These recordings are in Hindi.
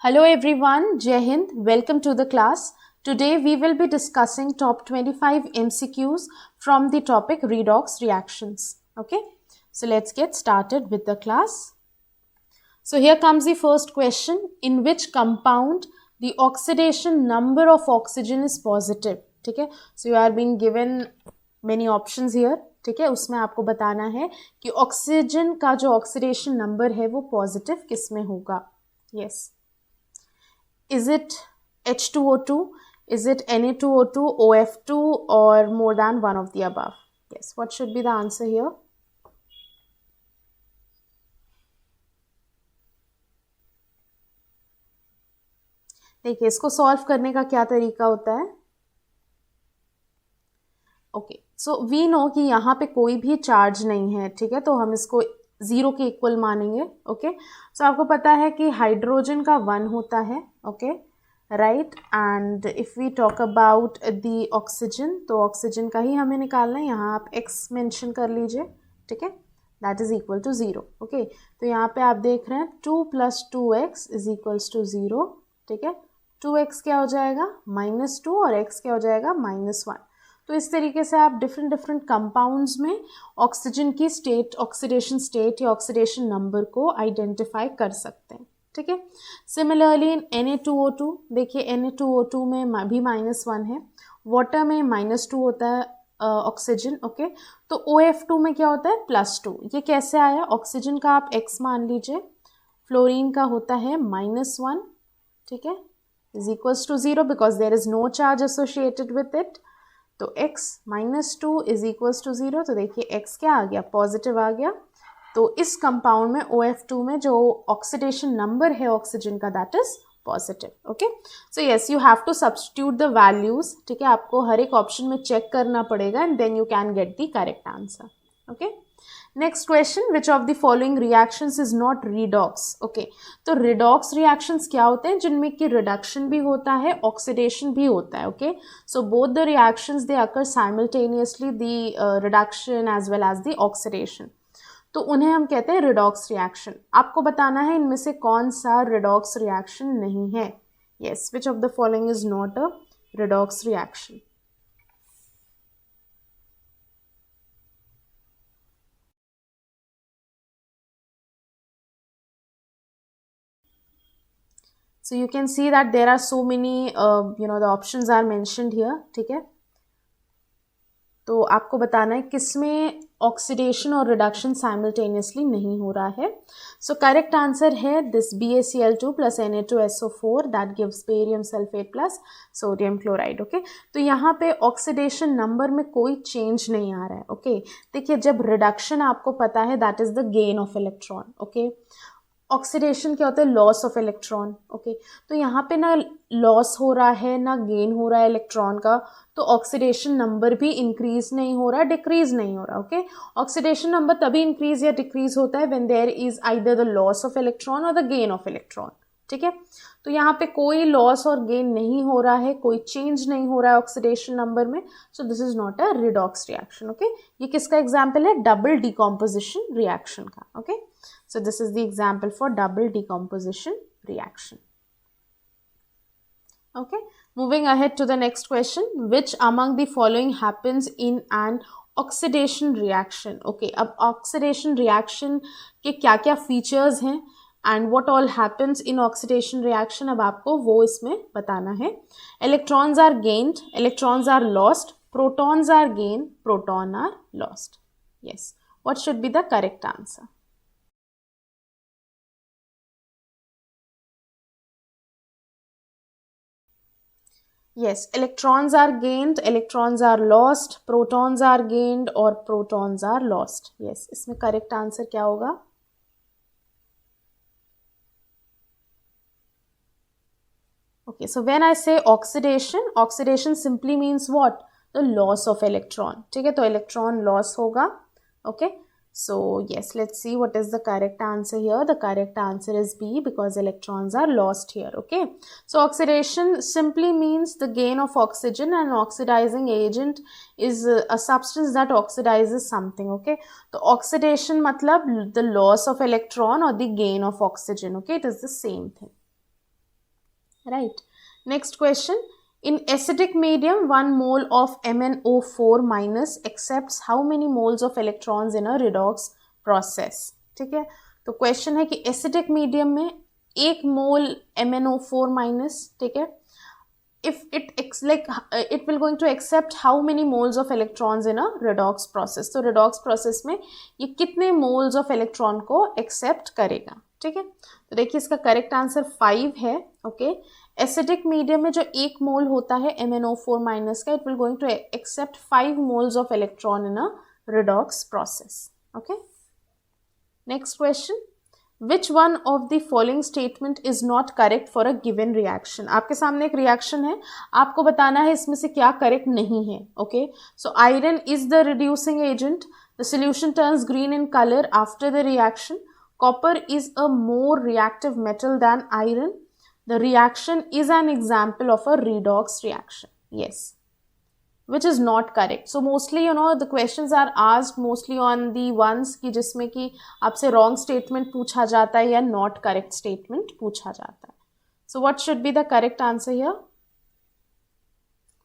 Hello everyone, Jai Hind. Welcome to the class. Today we will be discussing top 25 MCQs from the topic redox reactions. Okay, so let's get started with the class. So here comes the first question. In which compound the oxidation number of oxygen is positive? ठीक है, so you are being given many options here. ठीक है, उसमें आपको बताना है कि ऑक्सीजन का जो ऑक्सीडेशन नंबर है वो पॉजिटिव किस में होगा. Yes. Is it H2O2? Is it Na2O2, OF2, or more than one of the above? Yes, what should be the answer here? देखिए, इसको सॉल्व करने का क्या तरीका होता है. ओके, सो वी नो कि यहाँ पे कोई भी चार्ज नहीं है. ठीक है, तो हम इसको जीरो के इक्वल मानेंगे. ओके, सो आपको पता है कि हाइड्रोजन का 1 होता है. Okay, right. And if we talk about the oxygen, तो ऑक्सीजन का ही हमें निकालना है. यहाँ आप x मेंशन कर लीजिए. ठीक है, that is equal to 0. Okay, तो यहाँ पे आप देख रहे हैं 2 + 2x इज इक्वल्स टू 0. ठीक है, 2x क्या हो जाएगा -2 और x क्या हो जाएगा -1. तो इस तरीके से आप डिफरेंट कंपाउंड्स में ऑक्सीजन की स्टेट, ऑक्सीडेशन स्टेट या ऑक्सीडेशन नंबर को आइडेंटिफाई कर सकते हैं. ठीक है, सिमिलरली इन Na2O2, देखिए Na2O2 में भी -1 है. वाटर में -2 होता है ऑक्सीजन. ओके, तो OF2 में क्या होता है +2. ये कैसे आया? ऑक्सीजन का आप x मान लीजिए, फ्लोरीन का होता है -1. ठीक है, is equals to 0 because there is no charge associated with it. तो x -2 इज इक्वल्स टू 0. तो देखिए x क्या आ गया, पॉजिटिव आ गया. तो इस कंपाउंड में OF2 में जो ऑक्सीडेशन नंबर है ऑक्सीजन का, that is positive. Okay, so yes, you have to substitute the values. ठीक है, आपको हर एक ऑप्शन में चेक करना पड़ेगा and then you can get the correct answer. Okay, next question, which of the following reactions is not redox. Okay, तो रिडॉक्स रिएक्शंस क्या होते हैं? जिनमें कि रिडक्शन भी होता है, ऑक्सीडेशन भी होता है. Okay, so both the reactions they occur simultaneously, the reduction as well as the oxidation. तो उन्हें हम कहते हैं रिडॉक्स रिएक्शन. आपको बताना है इनमें से कौन सा रिडॉक्स रिएक्शन नहीं है. Yes, which of the following is not a redox reaction. So you can see that there are so many, the options are mentioned here. ठीक है, तो आपको बताना है किसमें ऑक्सीडेशन और रिडक्शन साइमल्टेनियसली नहीं हो रहा है. सो करेक्ट आंसर है this BaCl2 + Na2SO4 that gives barium sulphate plus sodium chloride. Okay, तो यहाँ पे ऑक्सीडेशन नंबर में कोई चेंज नहीं आ रहा है. ओके, देखिए जब रिडक्शन आपको पता है that is the gain of electron. Okay, oxidation क्या होता है? Loss of electron. ओके, तो यहाँ पे ना लॉस हो रहा है ना गेन हो रहा है इलेक्ट्रॉन का, तो ऑक्सीडेशन नंबर भी इंक्रीज नहीं हो रहा, डिक्रीज नहीं हो रहा. ओके, ऑक्सीडेशन नंबर तभी इंक्रीज या डिक्रीज होता है when there is either the loss of electron और द गेन ऑफ इलेक्ट्रॉन. ठीक है, तो यहाँ पे कोई लॉस और गेन नहीं हो रहा है, कोई चेंज नहीं हो रहा है ऑक्सीडेशन नंबर में. सो this is not a redox reaction. Okay, ये किसका एग्जाम्पल है? डबल डिकम्पोजिशन रिएक्शन का. Okay, so this is the example for double decomposition reaction. Okay, moving ahead to the next question, which among the following happens in an oxidation reaction. Okay, अब oxidation reaction के क्या क्या features हैं and what all happens in oxidation reaction, अब आपको वो इसमें बताना है. Electrons are gained, electrons are lost, protons are gained, proton are lost. Yes, what should be the correct answer? Yes, electrons are gained, electrons are lost, protons are gained और protons are lost. Yes, इसमें correct answer क्या होगा? Okay, so when I say oxidation, oxidation simply means what? The loss of electron. ठीक है, तो electron loss होगा. Okay, so yes, let's see what is the correct answer here. The correct answer is B because electrons are lost here. Okay, so oxidation simply means the gain of oxygen, and oxidizing agent is a substance that oxidizes something. Okay, तो oxidation मतलब the loss of electron or the gain of oxygen. Okay, it is the same thing. right? Next question, in acidic medium 1 mole of MnO4 minus accepts how many moles of electrons in a redox process, ठीक है? तो क्वेश्चन है कि एसिडिक मीडियम में 1 मोल MnO4 माइनस, ठीक है, if it will going to accept how many moles of electrons in a redox process. तो redox process में ये कितने moles of electron को accept करेगा, ठीक है? तो देखिए इसका करेक्ट आंसर 5 है, ओके? एसिडिक मीडियम में जो 1 मोल होता है MnO4 माइनस का, it will going to accept 5 moles of electron in a redox process, okay? Next question, which one of the following statement is not correct for a given reaction? आपके सामने एक रिएक्शन है, आपको बताना है इसमें से क्या करेक्ट नहीं है, okay? So iron is the reducing agent, the solution turns green in colour after the reaction, copper is a more reactive metal than iron, the reaction is an example of a redox reaction. Yes, which is not correct. So mostly the questions are asked mostly on the ones कि जिसमें कि आपसे wrong statement पूछा जाता है या not correct statement पूछा जाता है. So what should be the correct answer here?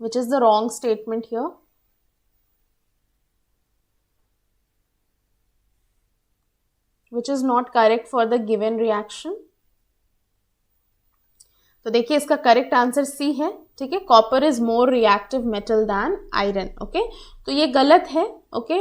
Which is the wrong statement here? Which is not correct for the given reaction? तो देखिए इसका करेक्ट आंसर सी है, ठीक है? Copper is more reactive metal than iron, okay? तो ये गलत है, okay?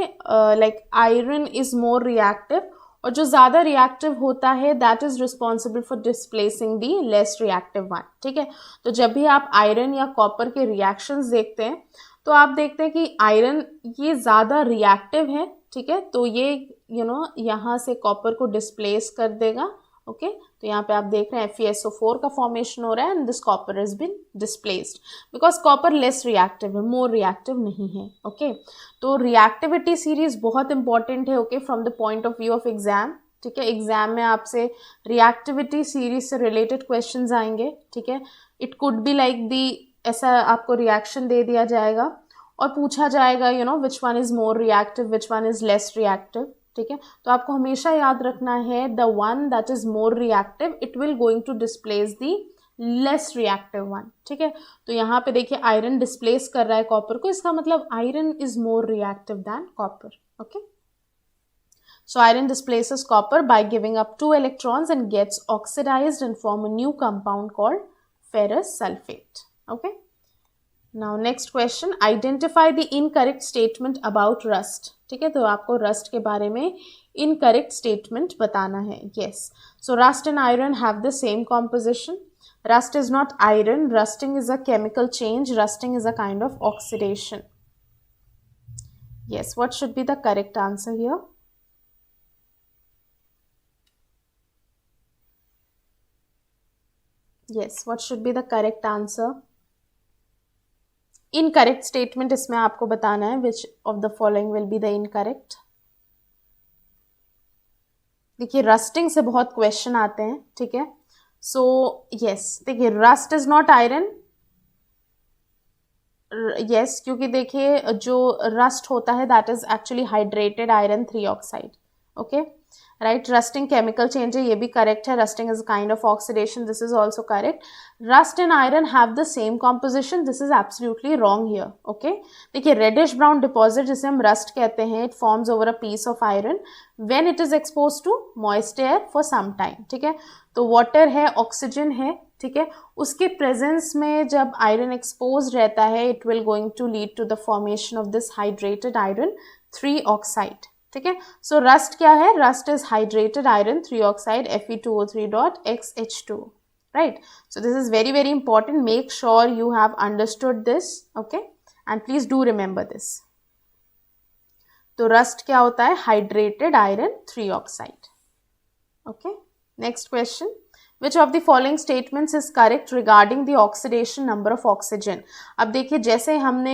Like iron is more reactive, और जो ज़्यादा रिएक्टिव होता है that is responsible for displacing the less reactive one, ठीक है? तो जब भी आप आयरन या कॉपर के रिएक्शंस देखते हैं तो आप देखते हैं कि आयरन ये ज़्यादा रिएक्टिव है, ठीक है? तो ये यहाँ से कॉपर को डिस्प्लेस कर देगा, ओके? तो यहाँ पे आप देख रहे हैं FeSO4 का फॉर्मेशन हो रहा है and this copper is been displaced because copper less reactive है, मोर रिएक्टिव नहीं है, ओके? तो रिएक्टिविटी सीरीज बहुत इंपॉर्टेंट है, okay, from the point of view of exam, ठीक है? एग्जाम में आपसे रिएक्टिविटी सीरीज से रिलेटेड क्वेश्चंस आएंगे, ठीक है? It could be like the, ऐसा आपको रिएक्शन दे दिया जाएगा और पूछा जाएगा which one is more reactive, which one is less reactive, ठीक है? तो आपको हमेशा याद रखना है the one that is more reactive it will going to displace the less reactive one, ठीक है? तो यहाँ पे देखिए आयरन डिस्प्लेस कर रहा है कॉपर को, इसका मतलब iron is more reactive than copper, okay? So iron displaces copper by giving up 2 electrons and gets oxidized and form a new compound called ferrous sulfate, okay? Now next question, identify the incorrect statement about rust, ठीक है? तो आपको rust के बारे में incorrect statement बताना है. Yes, so rust and iron have the same composition. Rust is not iron, rusting is a chemical change, rusting is a kind of oxidation. Yes, what should be the correct answer here? Yes, what should be the correct answer? Incorrect statement इसमें आपको बताना है विच of the following will be the incorrect. देखिए रस्टिंग से बहुत क्वेश्चन आते हैं, ठीक है? सो यस, देखिए rust is not iron, yes, क्योंकि देखिए जो रस्ट होता है that is actually hydrated iron 3 oxide, okay? Right, rusting chemical change है, ये भी करेक्ट है. Rusting is kind of oxidation, this is also correct. Rust and iron have the same composition, this is absolutely wrong here, okay? देखिए रेडिश ब्राउन डिपॉजिट जिसे हम रस्ट कहते हैं, it forms over a piece of iron when it is expose to moist air for some time, ठीक है? तो वाटर है, ऑक्सीजन है, ठीक है? उसके प्रेजेंस में जब आयरन एक्सपोज रहता है it will going to lead to the formation of this hydrated iron 3 oxide, ठीक है? सो रस्ट क्या है? Rust is hydrated iron 3 oxide Fe2O3.XH2, right? So this is very very important, make sure you have understood this, okay? And please do remember this. तो रस्ट क्या होता है? Hydrated iron 3 oxide, okay? Next question, Which of the following statements is correct regarding the oxidation number of oxygen? अब देखिए जैसे हमने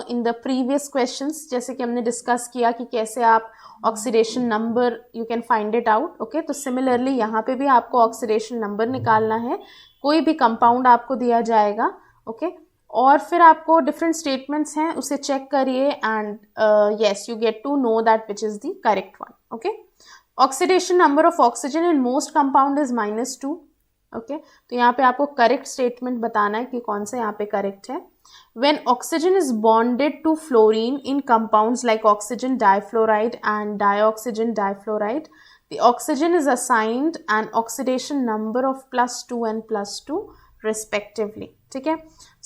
in the previous questions जैसे कि हमने डिस्कस किया कि कैसे आप oxidation number you can find it out, okay? तो सिमिलरली यहाँ पे भी आपको ऑक्सीडेशन नंबर निकालना है. कोई भी कंपाउंड आपको दिया जाएगा, ओके? और फिर आपको डिफरेंट स्टेटमेंट्स हैं उसे चेक करिए and yes you get to know that which is the correct one, okay? Oxidation number of oxygen in most compound is -2. Okay तो यहाँ पे आपको करेक्ट स्टेटमेंट बताना है कि कौन सा यहाँ पे करेक्ट है. When oxygen is bonded to fluorine in compounds like oxygen difluoride and dioxygen difluoride, the oxygen is assigned an oxidation number of +2 and +2 respectively. ठीक है.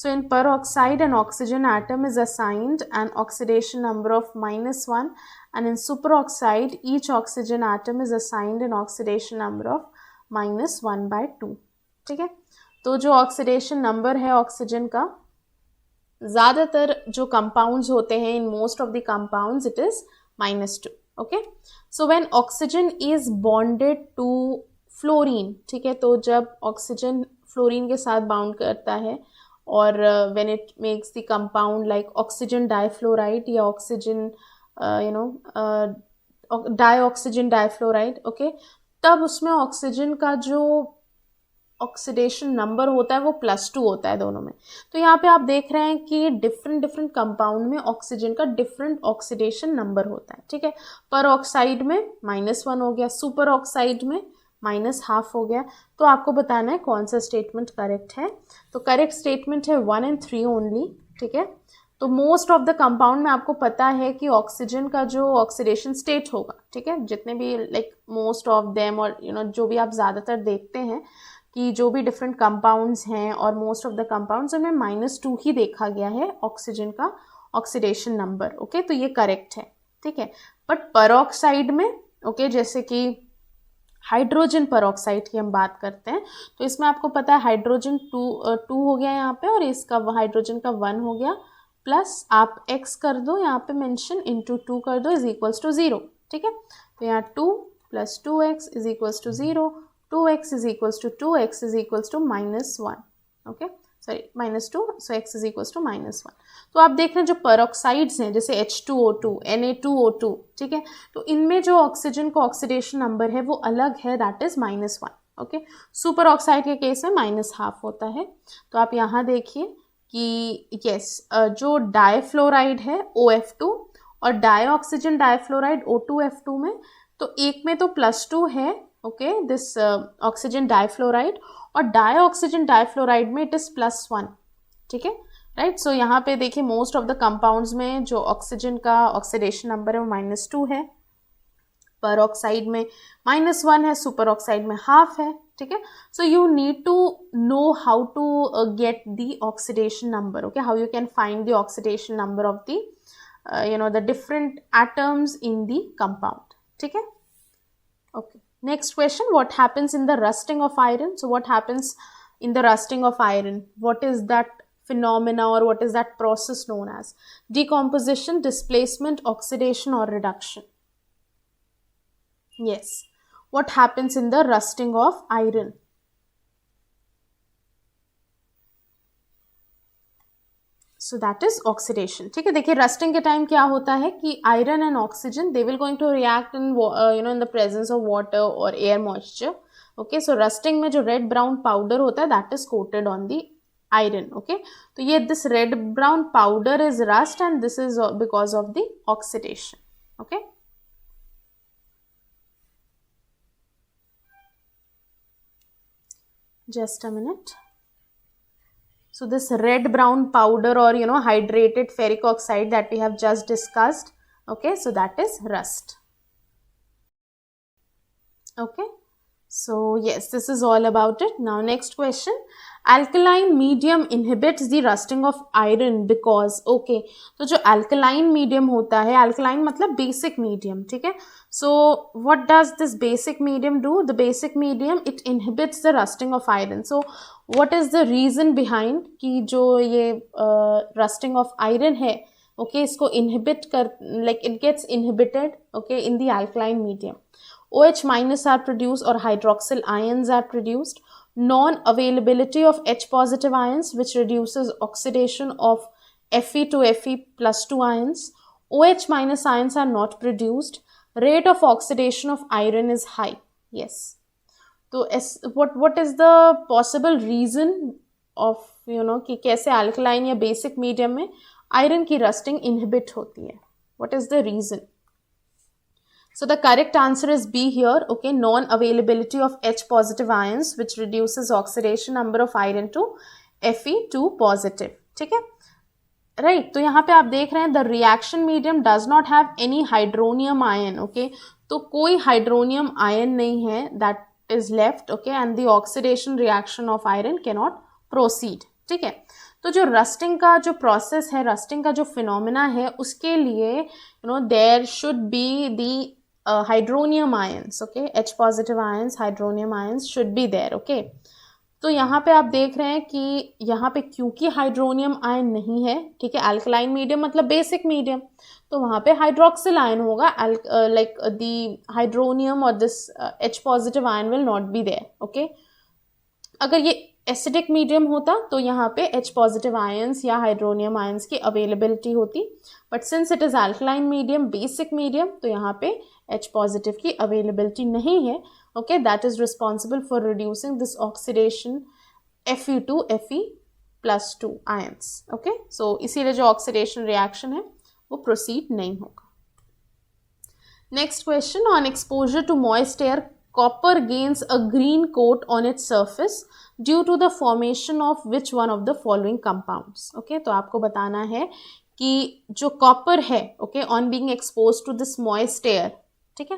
So in peroxide, an oxygen atom is assigned an oxidation number of -1, and in superoxide, each oxygen atom is assigned an oxidation number of -1/2. ठीक है. तो जो ऑक्सीडेशन नंबर है ऑक्सीजन का, ज़्यादातर जो कंपाउंड्स होते हैं, in most of the compounds it is -2. Okay so when oxygen is bonded to fluorine, ठीक है, तो जब ऑक्सीजन फ्लोरीन के साथ बाउंड करता है और when it makes the compound like oxygen difluoride या ऑक्सीजन डाइऑक्सीजन डाइफ्लोराइड, ओके, तब उसमें ऑक्सीजन का जो ऑक्सीडेशन नंबर होता है वो +2 होता है दोनों में. तो यहाँ पे आप देख रहे हैं कि डिफरेंट कंपाउंड में ऑक्सीजन का डिफरेंट ऑक्सीडेशन नंबर होता है. ठीक है, पर ऑक्साइड में -1 हो गया, सुपर ऑक्साइड में -1/2 हो गया. तो आपको बताना है कौन सा स्टेटमेंट करेक्ट है. तो करेक्ट स्टेटमेंट है 1 and 3 ओनली. ठीक है, तो मोस्ट ऑफ द कंपाउंड में आपको पता है कि ऑक्सीजन का जो ऑक्सीडेशन स्टेट होगा, ठीक है, जितने भी लाइक मोस्ट ऑफ देम और जो भी आप ज़्यादातर देखते हैं कि जो भी डिफरेंट कंपाउंड्स हैं और मोस्ट ऑफ द कंपाउंड्स उनमें -2 ही देखा गया है ऑक्सीजन का ऑक्सीडेशन नंबर. ओके, तो ये करेक्ट है. ठीक है, बट परऑक्साइड में, ओके, जैसे कि हाइड्रोजन परऑक्साइड की हम बात करते हैं, तो इसमें आपको पता है हाइड्रोजन 2 हो गया यहाँ पे और इसका हाइड्रोजन का 1 हो गया, प्लस आप x कर दो यहाँ पे मेंशन, इंटू 2 कर दो इज इक्वल्स टू 0. ठीक है, तो यहाँ 2 + 2x is equals to 0, 2x is equals to 2x is equals to -1. Okay, sorry -2, so x is equals to -1. तो आप देख रहे हैं जो परऑक्साइड्स हैं जैसे H2O2, Na2O2, ठीक है, तो इनमें जो ऑक्सीजन का ऑक्सीडेशन नंबर है वो अलग है, that is -1. Okay, super oxide के केस में -1/2 होता है. तो आप यहाँ देखिए कि यस, जो डाइफ्लोराइड है OF2 और डाइऑक्सीजन डाइफ्लोराइड O2F2 में, तो एक में तो +2 है, ओके, दिस ऑक्सीजन डाइफ्लोराइड, और डाइऑक्सीजन डाइफ्लोराइड में इट इज़ +1. ठीक है, राइट. सो यहाँ पे देखिए मोस्ट ऑफ द कंपाउंड्स में जो ऑक्सीजन का ऑक्सीडेशन नंबर है वो -2 है, पर ऑक्साइड में -1 है, सुपर ऑक्साइड में 1/2 है. ठीक है, so you need to know how to get the oxidation number. Okay, how you can find the oxidation number of the the different atoms in the compound. ठीक है, okay. Next question, what happens in the rusting of iron? So what happens in the rusting of iron? What is that phenomena or what is that process known as? Decomposition, displacement, oxidation or reduction? Yes. What happens in the rusting of iron? So that is oxidation. ठीक है, देखिए रस्टिंग के टाइम क्या होता है कि iron and oxygen they will going to react in in the presence of water और air moisture. Okay, so rusting में जो रेड ब्राउन पाउडर होता है that is coated on the iron. Okay, तो ये this red brown powder is rust and this is because of the oxidation. Okay, just a minute. So this red brown powder or hydrated ferric oxide that we have just discussed, okay, so that is rust. Okay, so yes, this is all about it. Now next question, alkaline medium inhibits the rusting of iron because, okay, तो जो alkaline medium होता है, alkaline मतलब basic medium, ठीक है, so what does this basic medium do? The basic medium, it inhibits the rusting of iron. So what is the reason behind कि जो ये rusting of iron है, okay, इसको inhibit कर, like it gets inhibited, okay, in the alkaline medium. OH- are produced or hydroxyl ions are produced. Non-availability of H positive ions which reduces oxidation of Fe to Fe+2 ions. OH- ions are not produced. Rate of oxidation of iron is high. Yes. So what is the possible reason of कि कैसे alkaline या basic medium में iron की rusting inhibit होती है? What is the reason? So the correct answer is B here. Okay, non-availability of H positive ions which reduces oxidation number of iron to Fe2 positive. ठीक है, राइट. तो यहाँ पे आप देख रहे हैं the reaction medium does not have any hydronium ion. Okay, तो कोई हाइड्रोनियम आयन नहीं है that is left. Okay, and the oxidation reaction of iron can not proceed. ठीक है, तो जो रस्टिंग का जो प्रोसेस है, रस्टिंग का जो फिनोमिना है, उसके लिए there should be the hydronium ions. Okay, H positive ions, hydronium ions should be there. Okay, तो यहाँ पे आप देख रहे हैं कि यहाँ पे क्योंकि हाइड्रोनियम आयन नहीं है, ठीक है, अल्कलाइन मीडियम मतलब बेसिक मीडियम, तो वहाँ पे हाइड्रोक्सिल आयन होगा. लाइक द हाइड्रोनियम और this H positive ion will not be there. Okay, अगर ये एसिडिक मीडियम होता तो यहाँ पे H पॉजिटिव आयंस या हाइड्रोनियम आयंस की अवेलेबिलिटी होती, but since it is alkaline medium, basic medium, तो यहाँ पे H पॉजिटिव की अवेलेबिलिटी नहीं है. Okay, that is responsible for reducing this oxidation Fe2 Fe+2 ions. Okay, so इसीलिए जो ऑक्सीडेशन रिएक्शन है वो प्रोसीड नहीं होगा. Next question, on exposure to moist air copper gains a green coat on its surface due to the formation of which one of the following compounds. Okay, तो आपको बताना है कि जो कॉपर है, okay, on being exposed to this moist air, ठीक है,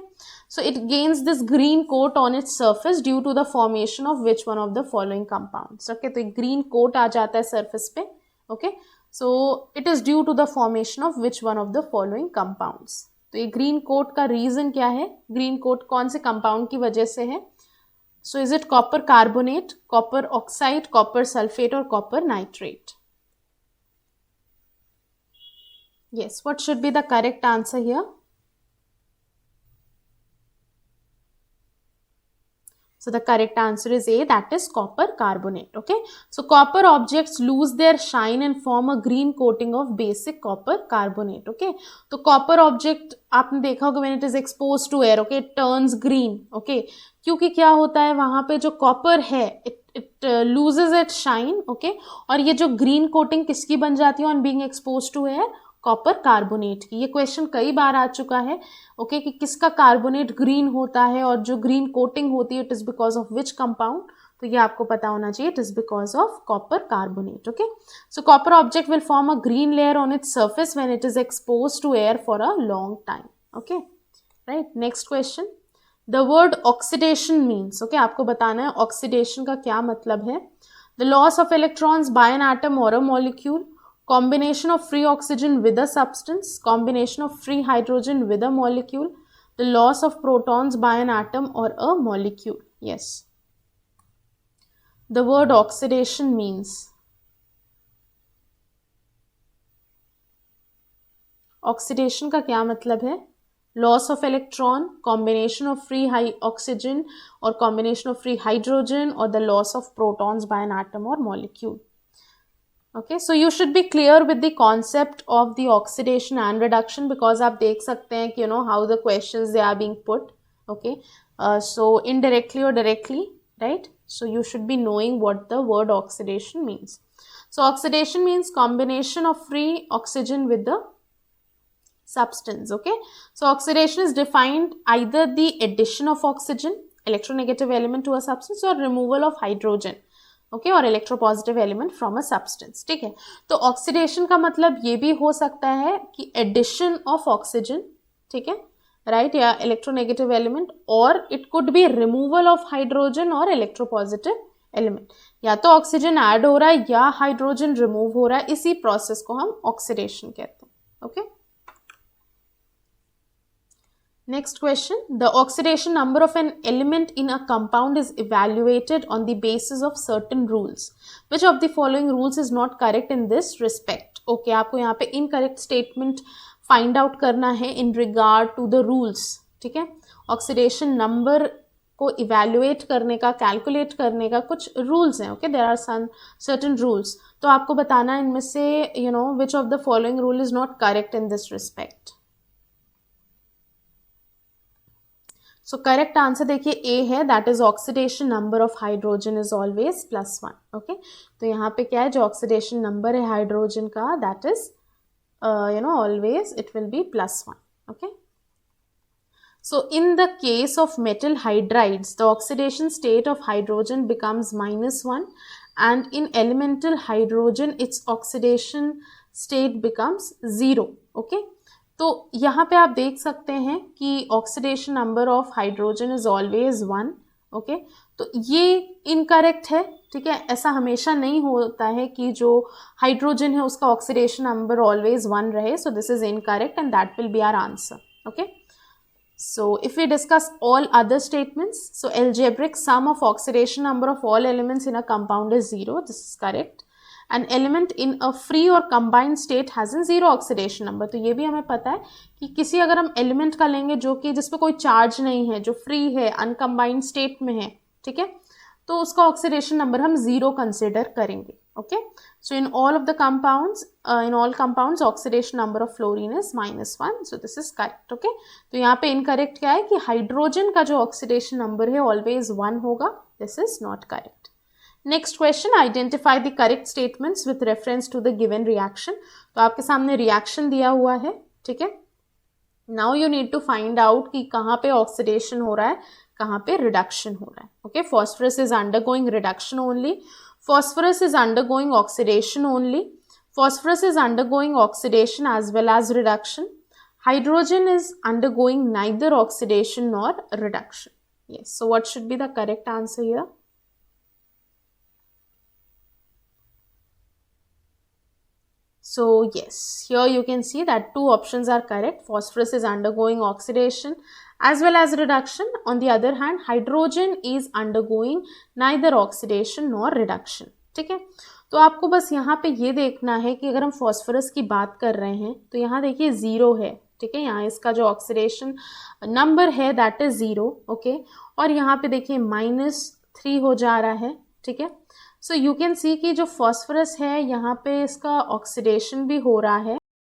so it gains this green coat on its surface due to the formation of which one of the following compounds. Okay, तो एक green coat आ जाता है surface पे. Okay, so it is due to the formation of which one of the following compounds. तो ये ग्रीन कोट का रीजन क्या है, ग्रीन कोट कौन से कंपाउंड की वजह से है? So is it copper carbonate, copper oxide, copper sulphate और copper nitrate? Yes, what should be the correct answer here? So the correct answer is A, that is copper carbonate. Okay, so copper objects lose their shine and form a green coating of basic copper carbonate. Okay, तो copper object आपने देखा होगा when it is exposed to air, okay, it turns green. Okay, क्योंकि क्या होता है वहाँ पे जो copper है it loses its shine. Okay, और ये जो green coating किसकी बन जाती है on being exposed to air? Copper carbonate की. ये क्वेश्चन कई बार आ चुका है. ओके, कि किसका कार्बोनेट ग्रीन होता है और जो ग्रीन कोटिंग होती है it is because of which compound? तो ये आपको पता होना चाहिए, it is because of copper carbonate. Okay, so copper object will form a green layer on its surface when it is exposed to air for a long time. Okay, right. Next question, the word oxidation means. Okay, आपको बताना है ऑक्सीडेशन का क्या मतलब है. The loss of electrons by an atom और a molecule, combination of free oxygen with a substance, combination of free hydrogen with a molecule, the loss of protons by an atom or a molecule. Yes, the word oxidation means. Oxidation का क्या मतलब है? Loss of electron, combination of free oxygen or combination of free hydrogen, or the loss of protons by an atom or molecule. Okay, so you should be clear with the concept of the oxidation and reduction, because आप देख सकते हैं कि how the questions they are being put. Okay, so indirectly or directly, right? So you should be knowing what the word oxidation means. So oxidation means combination of free oxygen with the substance. Okay, so oxidation is defined either the addition of oxygen, electronegative element, to a substance, or removal of hydrogen, okay, और electropositive element from a substance. ठीक है, तो ऑक्सीडेशन का मतलब ये भी हो सकता है कि एडिशन ऑफ ऑक्सीजन, ठीक है, राइट, या इलेक्ट्रोनेगेटिव एलिमेंट, और it could be removal of hydrogen और इलेक्ट्रोपॉजिटिव एलिमेंट. या तो ऑक्सीजन ऐड हो रहा है या हाइड्रोजन रिमूव हो रहा है, इसी प्रोसेस को हम ऑक्सीडेशन कहते हैं. Okay, next question, the oxidation number of an element in a compound is evaluated on the basis of certain rules. Which of the following rules is not correct in this respect? Okay, आपको यहाँ पे incorrect statement find out करना है in regard to the rules. ठीक है, oxidation number को evaluate करने का, calculate करने का कुछ rules हैं. Okay, there are some certain rules. तो आपको बताना है इनमें से which of the following rule is not correct in this respect. So correct answer देखिए ए है, that is oxidation number of hydrogen is always +1. Okay, तो यहाँ पे क्या है, जो ऑक्सीडेशन नंबर है हाइड्रोजन का, that is always it will be +1. Okay, So in the case of metal hydrides, the oxidation state of hydrogen becomes -1, and in elemental hydrogen its oxidation state becomes 0. Okay, तो यहाँ पे आप देख सकते हैं कि oxidation number of hydrogen is always 1. Okay, तो ये इनकरेक्ट है. ठीक है, ऐसा हमेशा नहीं होता है कि जो हाइड्रोजन है उसका ऑक्सीडेशन नंबर ऑलवेज 1 रहे. So this is incorrect and that will be our answer. Okay, so if we discuss all other statements, so algebraic sum of oxidation number of all elements in a compound is 0. This is correct. An element in a free or combined state has a 0 oxidation number. तो ये भी हमें पता है कि किसी अगर हम एलिमेंट का लेंगे जो कि जिस पे कोई चार्ज नहीं है, जो फ्री है, अनकम्बाइंड स्टेट में है, ठीक है, तो उसका ऑक्सीडेशन नंबर हम 0 कंसिडर करेंगे. Okay, so in all of the compounds, in all compounds oxidation number of fluorine is -1. So this is correct. Okay, तो यहाँ पे इनकरेक्ट क्या है कि हाइड्रोजन का जो ऑक्सीडेशन नंबर है ऑलवेज 1 होगा. This is not correct. Next question, identify the correct statements with reference to the given reaction. तो आपके सामने रिएक्शन दिया हुआ है. ठीक है, now you need to find out कि कहाँ पे ऑक्सीडेशन हो रहा है, कहाँ पे रिडक्शन हो रहा है. Okay, phosphorus is undergoing reduction only, phosphorus is undergoing oxidation only, phosphorus is undergoing oxidation as well as reduction, hydrogen is undergoing neither oxidation nor reduction. Yes, so what should be the correct answer here? So yes, here you can see that two options are correct. Phosphorus is undergoing oxidation as well as reduction. On the other hand, hydrogen is undergoing neither oxidation nor reduction. ठीक है, तो आपको बस यहाँ पे ये देखना है कि अगर हम फॉस्फोरस की बात कर रहे हैं तो यहाँ देखिए 0 है. ठीक है, यहाँ इसका जो ऑक्सीडेशन नंबर है दैट इज 0. ओके, और यहाँ पे देखिए -3 हो जा रहा है. ठीक है, सो यू कैन सी कि जो फॉस्फोरस है यहाँ पे इसका ऑक्सीडेशन भी हो रहा है.